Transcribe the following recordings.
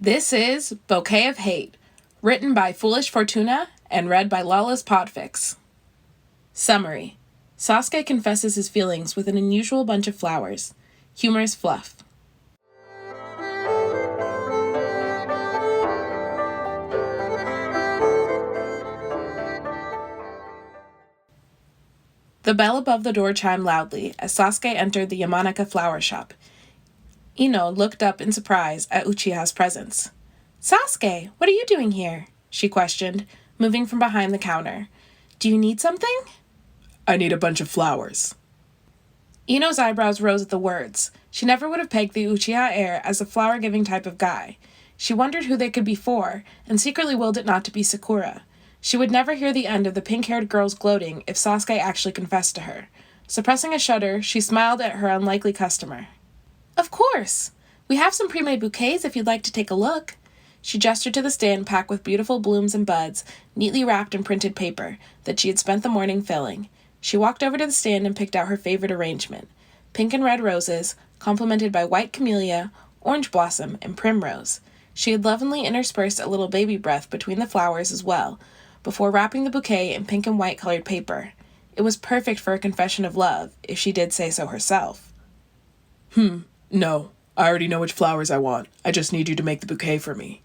This is Bouquet of Hate, written by FoolishFortuna and read by Lalaspodfics. Summary. Sasuke confesses his feelings with an unusual bunch of flowers. Humorous fluff. The bell above the door chimed loudly as Sasuke entered the Yamanaka flower shop. Ino looked up in surprise at Uchiha's presence. "Sasuke, what are you doing here?" she questioned, moving from behind the counter. "Do you need something?" "I need a bunch of flowers." Ino's eyebrows rose at the words. She never would have pegged the Uchiha heir as a flower-giving type of guy. She wondered who they could be for, and secretly willed it not to be Sakura. She would never hear the end of the pink-haired girl's gloating if Sasuke actually confessed to her. Suppressing a shudder, she smiled at her unlikely customer. "Of course! We have some pre-made bouquets if you'd like to take a look." She gestured to the stand packed with beautiful blooms and buds, neatly wrapped in printed paper, that she had spent the morning filling. She walked over to the stand and picked out her favorite arrangement. Pink and red roses, complemented by white camellia, orange blossom, and primrose. She had lovingly interspersed a little baby breath between the flowers as well, before wrapping the bouquet in pink and white colored paper. It was perfect for a confession of love, if she did say so herself. No, I already know which flowers I want. I just need you to make the bouquet for me."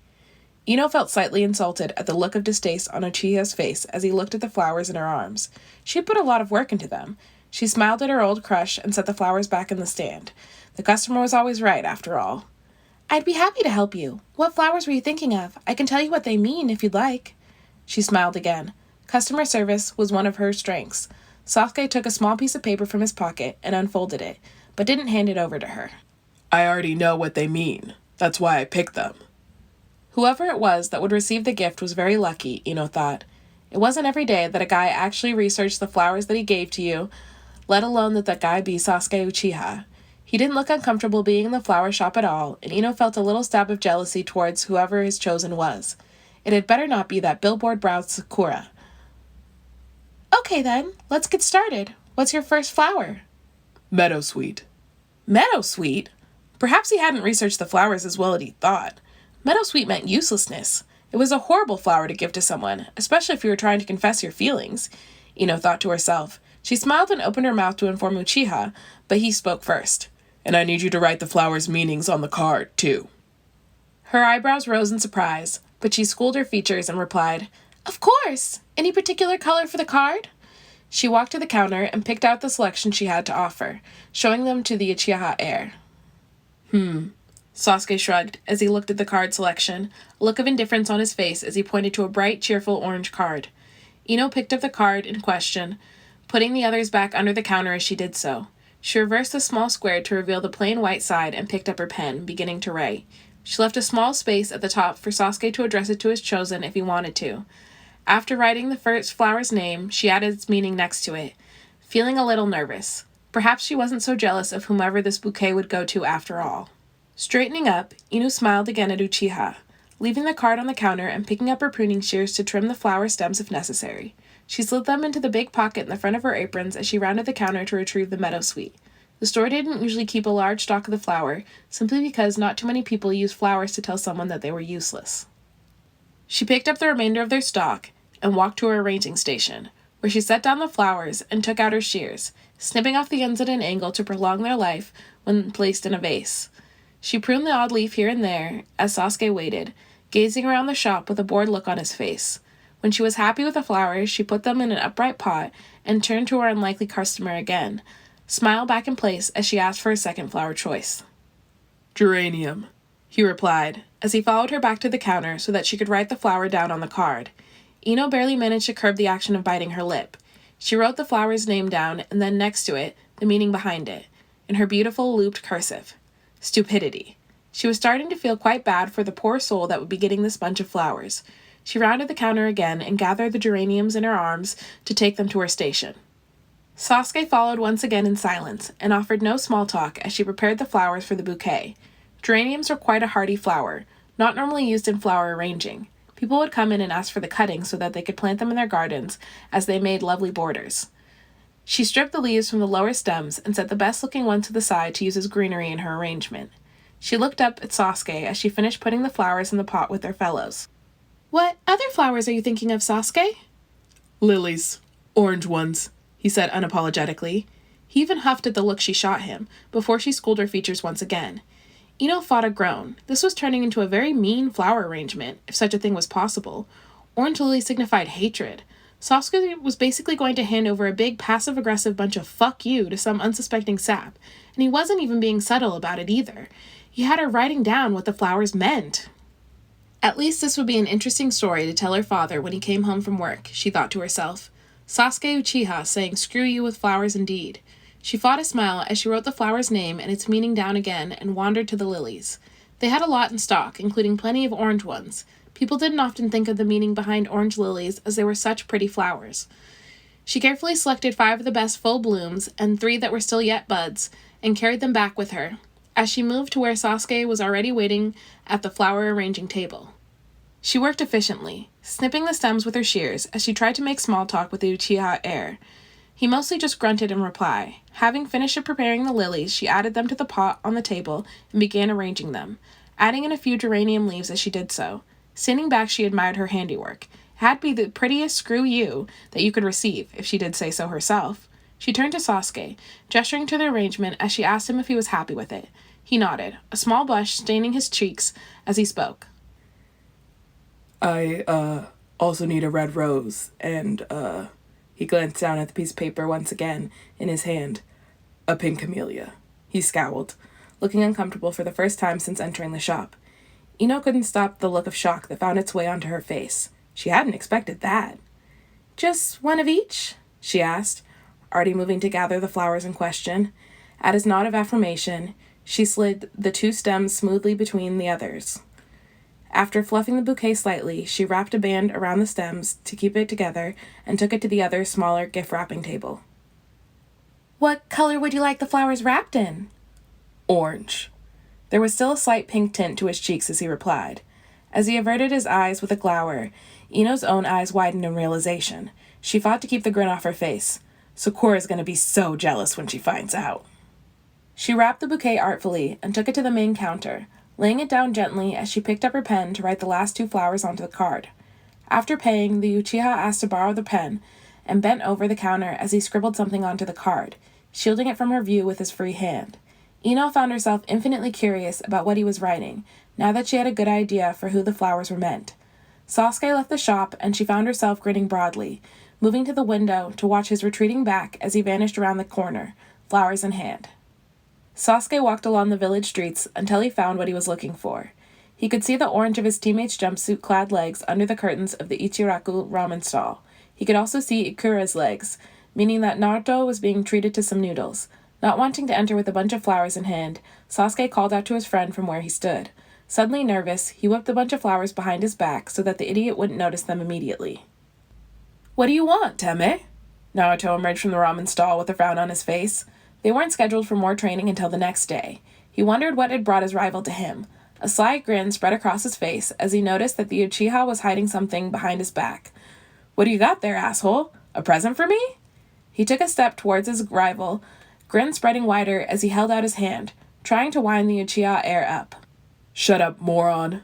Ino felt slightly insulted at the look of distaste on Uchiha's face as he looked at the flowers in her arms. She had put a lot of work into them. She smiled at her old crush and set the flowers back in the stand. The customer was always right, after all. "I'd be happy to help you. What flowers were you thinking of? I can tell you what they mean, if you'd like." She smiled again. Customer service was one of her strengths. Sasuke took a small piece of paper from his pocket and unfolded it, but didn't hand it over to her. "I already know what they mean. That's why I picked them." Whoever it was that would receive the gift was very lucky, Ino thought. It wasn't every day that a guy actually researched the flowers that he gave to you, let alone that guy be Sasuke Uchiha. He didn't look uncomfortable being in the flower shop at all, and Ino felt a little stab of jealousy towards whoever his chosen was. It had better not be that billboard-browed Sakura. "Okay then, let's get started. What's your first flower?" "Meadowsweet." Meadowsweet? Perhaps he hadn't researched the flowers as well as he thought. Meadowsweet meant uselessness. It was a horrible flower to give to someone, especially if you were trying to confess your feelings, Ino thought to herself. She smiled and opened her mouth to inform Uchiha, but he spoke first. "And I need you to write the flowers' meanings on the card, too." Her eyebrows rose in surprise, but she schooled her features and replied, "Of course! Any particular color for the card?" She walked to the counter and picked out the selection she had to offer, showing them to the Uchiha heir. Sasuke shrugged as he looked at the card selection, a look of indifference on his face as he pointed to a bright, cheerful orange card. Ino picked up the card in question, putting the others back under the counter as she did so. She reversed the small square to reveal the plain white side and picked up her pen, beginning to write. She left a small space at the top for Sasuke to address it to his chosen if he wanted to. After writing the first flower's name, she added its meaning next to it, feeling a little nervous. Perhaps she wasn't so jealous of whomever this bouquet would go to after all. Straightening up, Inu smiled again at Uchiha, leaving the card on the counter and picking up her pruning shears to trim the flower stems if necessary. She slid them into the big pocket in the front of her aprons as she rounded the counter to retrieve the meadowsweet. The store didn't usually keep a large stock of the flower, simply because not too many people use flowers to tell someone that they were useless. She picked up the remainder of their stock and walked to her arranging station, where she set down the flowers and took out her shears, snipping off the ends at an angle to prolong their life when placed in a vase. She pruned the odd leaf here and there as Sasuke waited, gazing around the shop with a bored look on his face. When she was happy with the flowers, she put them in an upright pot and turned to her unlikely customer again, smile back in place as she asked for a second flower choice. "Geranium," he replied, as he followed her back to the counter so that she could write the flower down on the card. Ino barely managed to curb the action of biting her lip. She wrote the flower's name down and then next to it, the meaning behind it, in her beautiful looped cursive. Stupidity. She was starting to feel quite bad for the poor soul that would be getting this bunch of flowers. She rounded the counter again and gathered the geraniums in her arms to take them to her station. Sasuke followed once again in silence and offered no small talk as she prepared the flowers for the bouquet. Geraniums were quite a hardy flower, not normally used in flower arranging. People would come in and ask for the cuttings so that they could plant them in their gardens, as they made lovely borders. She stripped the leaves from the lower stems and set the best-looking one to the side to use as greenery in her arrangement. She looked up at Sasuke as she finished putting the flowers in the pot with their fellows. What other flowers are you thinking of, Sasuke? Lilies. Orange ones, he said unapologetically. He even huffed at the look she shot him, before she schooled her features once again. Ino fought a groan. This was turning into a very mean flower arrangement, if such a thing was possible. Orange lily signified hatred. Sasuke was basically going to hand over a big passive-aggressive bunch of fuck you to some unsuspecting sap, and he wasn't even being subtle about it either. He had her writing down what the flowers meant. At least this would be an interesting story to tell her father when he came home from work, she thought to herself. Sasuke Uchiha saying screw you with flowers indeed. She fought a smile as she wrote the flower's name and its meaning down again and wandered to the lilies. They had a lot in stock, including plenty of orange ones. People didn't often think of the meaning behind orange lilies as they were such pretty flowers. She carefully selected 5 of the best full blooms and 3 that were still yet buds and carried them back with her, as she moved to where Sasuke was already waiting at the flower arranging table. She worked efficiently, snipping the stems with her shears as she tried to make small talk with the Uchiha heir. He mostly just grunted in reply. Having finished preparing the lilies, she added them to the pot on the table and began arranging them, adding in a few geranium leaves as she did so. Standing back, she admired her handiwork. It had to be the prettiest screw you that you could receive, if she did say so herself. She turned to Sasuke, gesturing to the arrangement as she asked him if he was happy with it. He nodded, a small blush staining his cheeks as he spoke. I, also need a red rose, and, he glanced down at the piece of paper once again in his hand. A pink camellia. He scowled, looking uncomfortable for the first time since entering the shop. Ino couldn't stop the look of shock that found its way onto her face. She hadn't expected that. Just one of each? She asked, already moving to gather the flowers in question. At his nod of affirmation, she slid the 2 stems smoothly between the others. After fluffing the bouquet slightly, she wrapped a band around the stems to keep it together and took it to the other, smaller gift-wrapping table. What color would you like the flowers wrapped in? Orange. There was still a slight pink tint to his cheeks as he replied. As he averted his eyes with a glower, Ino's own eyes widened in realization. She fought to keep the grin off her face. Sakura's going to be so jealous when she finds out. She wrapped the bouquet artfully and took it to the main counter, laying it down gently as she picked up her pen to write the last 2 flowers onto the card. After paying, the Uchiha asked to borrow the pen and bent over the counter as he scribbled something onto the card, shielding it from her view with his free hand. Ino found herself infinitely curious about what he was writing, now that she had a good idea for who the flowers were meant. Sasuke left the shop, and she found herself grinning broadly, moving to the window to watch his retreating back as he vanished around the corner, flowers in hand. Sasuke walked along the village streets until he found what he was looking for. He could see the orange of his teammate's jumpsuit-clad legs under the curtains of the Ichiraku ramen stall. He could also see Ikura's legs, meaning that Naruto was being treated to some noodles. Not wanting to enter with a bunch of flowers in hand, Sasuke called out to his friend from where he stood. Suddenly nervous, he whipped a bunch of flowers behind his back so that the idiot wouldn't notice them immediately. What do you want, Teme? Naruto emerged from the ramen stall with a frown on his face. They weren't scheduled for more training until the next day. He wondered what had brought his rival to him. A sly grin spread across his face as he noticed that the Uchiha was hiding something behind his back. What do you got there, asshole? A present for me? He took a step towards his rival, grin spreading wider as he held out his hand, trying to wind the Uchiha heir up. Shut up, moron.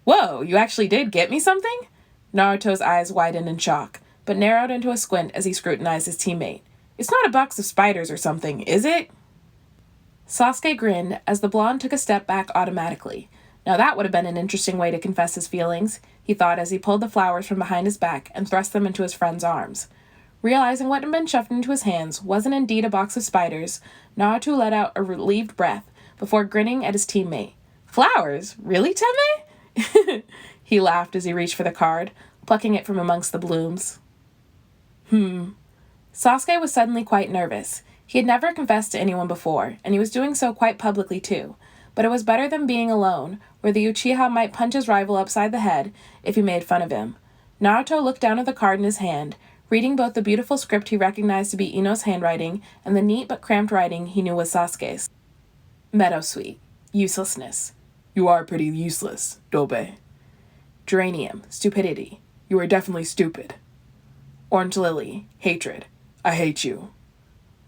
Whoa, you actually did get me something? Naruto's eyes widened in shock, but narrowed into a squint as he scrutinized his teammate. It's not a box of spiders or something, is it? Sasuke grinned as the blonde took a step back automatically. Now that would have been an interesting way to confess his feelings, he thought as he pulled the flowers from behind his back and thrust them into his friend's arms. Realizing what had been shoved into his hands wasn't indeed a box of spiders, Naruto let out a relieved breath before grinning at his teammate. Flowers? Really, Teme? He laughed as he reached for the card, plucking it from amongst the blooms. Sasuke was suddenly quite nervous. He had never confessed to anyone before, and he was doing so quite publicly too. But it was better than being alone, where the Uchiha might punch his rival upside the head if he made fun of him. Naruto looked down at the card in his hand, reading both the beautiful script he recognized to be Ino's handwriting and the neat but cramped writing he knew was Sasuke's. Meadowsweet. Uselessness. You are pretty useless, Dobe. Geranium. Stupidity. You are definitely stupid. Orange lily. Hatred. I hate you.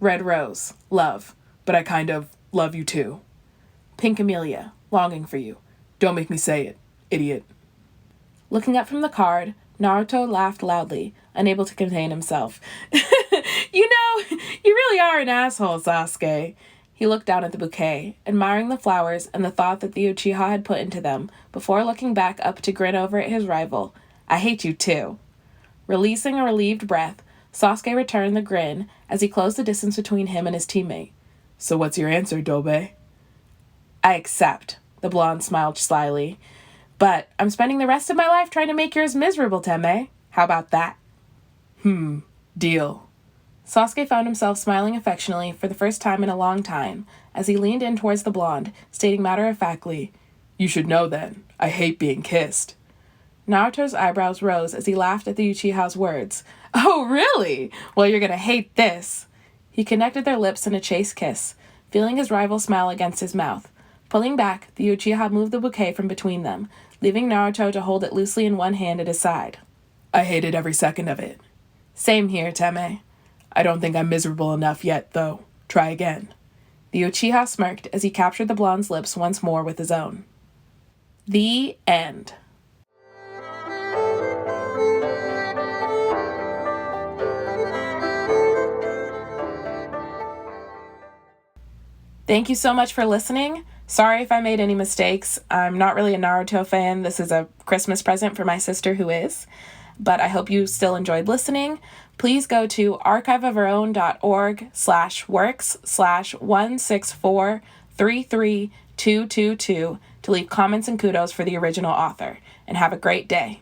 Red rose. Love. But I kind of love you too. Pink camellia. longing for you. Don't make me say it, idiot. Looking up from the card, Naruto laughed loudly, unable to contain himself. You really are an asshole, Sasuke. He looked down at the bouquet, admiring the flowers and the thought that the Uchiha had put into them, before looking back up to grin over at his rival. I hate you too. Releasing a relieved breath, Sasuke returned the grin as he closed the distance between him and his teammate. So what's your answer, Dobe? I accept, the blonde smiled slyly. But I'm spending the rest of my life trying to make yours miserable, Teme. How about that? Deal. Sasuke found himself smiling affectionately for the first time in a long time as he leaned in towards the blonde, stating matter-of-factly, You should know then, I hate being kissed. Naruto's eyebrows rose as he laughed at the Uchiha's words. Oh, really? Well, you're gonna hate this. He connected their lips in a chaste kiss, feeling his rival smile against his mouth. Pulling back, the Uchiha moved the bouquet from between them, leaving Naruto to hold it loosely in one hand at his side. I hated every second of it. Same here, Teme. I don't think I'm miserable enough yet, though. Try again. The Uchiha smirked as he captured the blonde's lips once more with his own. The end. Thank you so much for listening. Sorry if I made any mistakes. I'm not really a Naruto fan. This is a Christmas present for my sister who is. But I hope you still enjoyed listening. Please go to archiveofourown.org/works/1643322 to leave comments and kudos for the original author. And have a great day.